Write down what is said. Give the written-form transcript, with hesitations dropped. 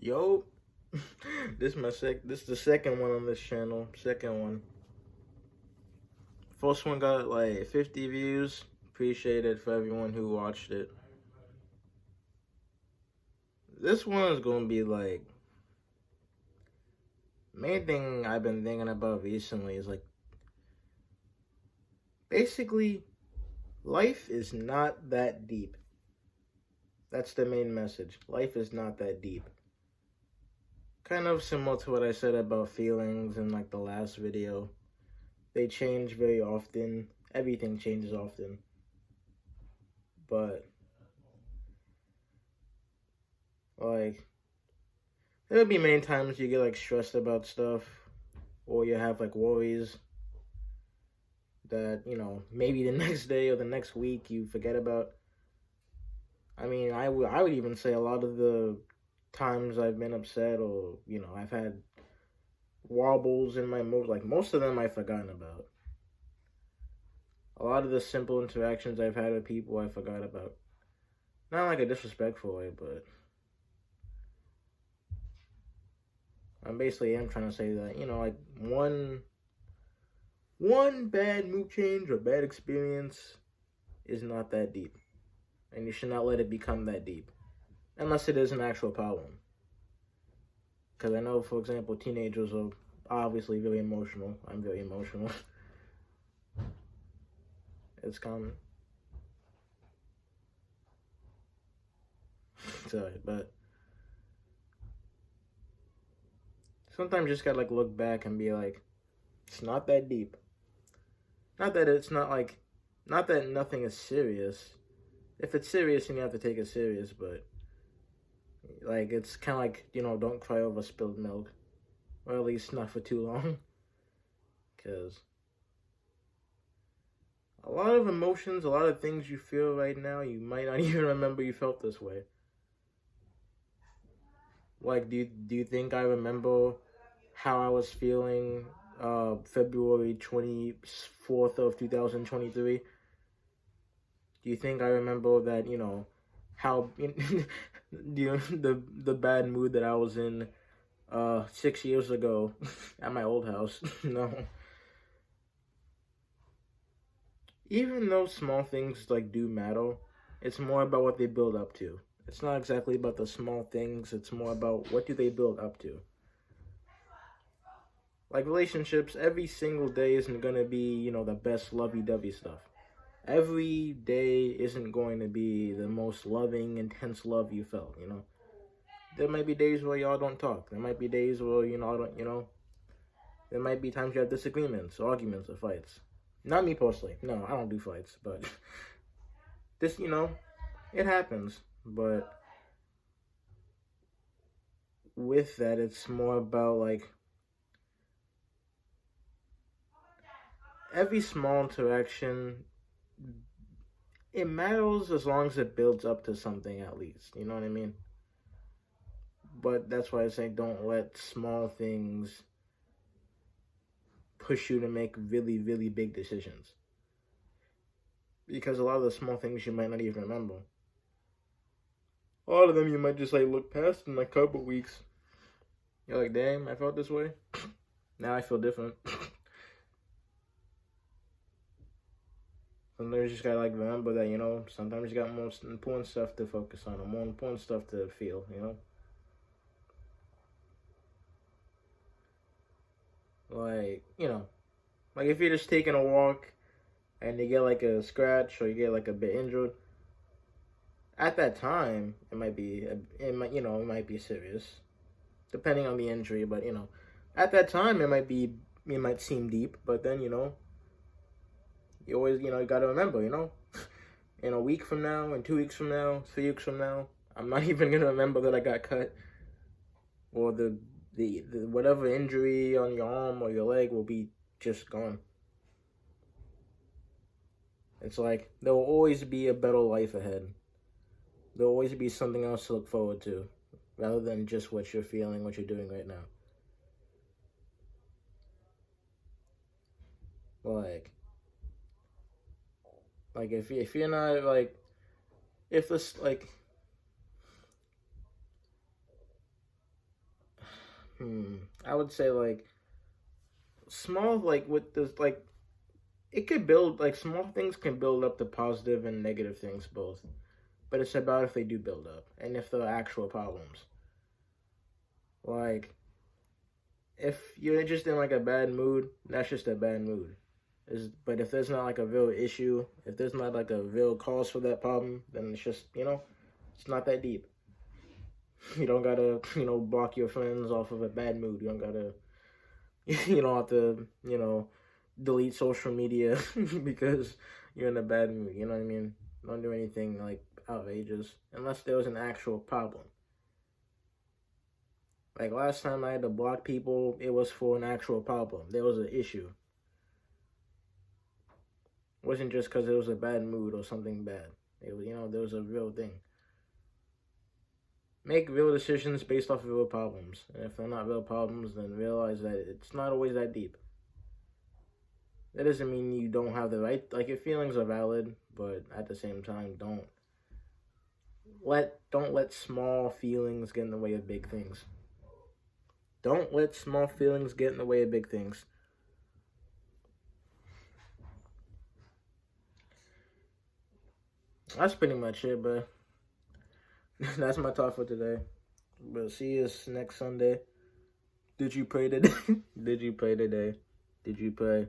Yo, this is the second one on this channel. Second one. First one got like 50 views. Appreciate it for everyone who watched it. This one is gonna be like main thing I've been thinking about recently is like basically life is not that deep. That's the main message. Life is not that deep. Kind of similar to what I said about feelings in like the last video. They change very often. Everything changes often. But like there'll be many times you get like stressed about stuff or you have like worries that, maybe the next day or the next week you forget about. I mean, I would even say a lot of the times I've been upset or, I've had wobbles in my mood, like most of them I've forgotten about. A lot of the simple interactions I've had with people I forgot about. Not like a disrespectful way, but I'm basically am trying to say that, like one bad mood change or bad experience is not that deep. And you should not let it become that deep. Unless it is an actual problem. Because I know, for example, teenagers are obviously very emotional. I'm very emotional. It's common. Sorry, but sometimes you just gotta like look back and be like, it's not that deep. Not that it's not like, not that nothing is serious. If it's serious, then you have to take it serious, but like it's kind of like, don't cry over spilled milk. Or at least not for too long. Because a lot of emotions, a lot of things you feel right now, you might not even remember you felt this way. Like, do you think I remember how I was feeling February 24th of 2023? Do you think I remember that, how the bad mood that I was in 6 years ago at my old house? No. Even though small things like do matter, it's more about what they build up to. It's not exactly about the small things, it's more about what do they build up to. Like relationships, every single day isn't gonna be, the best lovey-dovey stuff. Every day isn't going to be the most loving, intense love you felt, There might be days where y'all don't talk. There might be days where, there might be times you have disagreements, arguments, or fights. Not me personally. No, I don't do fights, but this, it happens. But with that, it's more about like every small interaction, it matters as long as it builds up to something at least. You know what I mean? But that's why I say don't let small things push you to make really, really big decisions. Because a lot of the small things you might not even remember. A lot of them you might just like look past in like a couple weeks. You're like, damn, I felt this way. Now I feel different. Sometimes you just gotta like remember that, sometimes you got more important stuff to focus on, or more important stuff to feel. Like, like if you're just taking a walk and you get like a scratch or you get like a bit injured, at that time it might be serious, depending on the injury. But at that time it might seem deep, but then you always you gotta remember, in a week from now, in 2 weeks from now, 3 weeks from now, I'm not even gonna remember that I got cut, or the whatever injury on your arm or your leg will be just gone. It's like there will always be a better life ahead. There will always be something else to look forward to, rather than just what you're feeling, what you're doing right now. Like if you're not like, if this like I would say like small, like with this, like it could build, like small things can build up to positive and negative things both. But it's about if they do build up and if they're actual problems. Like if you're just in like a bad mood, that's just a bad mood. But if there's not like a real issue, if there's not like a real cause for that problem, then it's just, it's not that deep. You don't gotta, block your friends off of a bad mood. You don't gotta, you don't have to, delete social media because you're in a bad mood. You know what I mean? Don't do anything like outrageous unless there was an actual problem. Like last time I had to block people, it was for an actual problem. There was an issue. It wasn't just because it was a bad mood or something bad. It was, there was a real thing. Make real decisions based off of real problems. And if they're not real problems, then realize that it's not always that deep. That doesn't mean you don't have the right, like your feelings are valid, but at the same time, don't let small feelings get in the way of big things. Don't let small feelings get in the way of big things. That's pretty much it, but that's my thought for today. But see you next Sunday. Did you pray today? Did you pray today? Did you pray?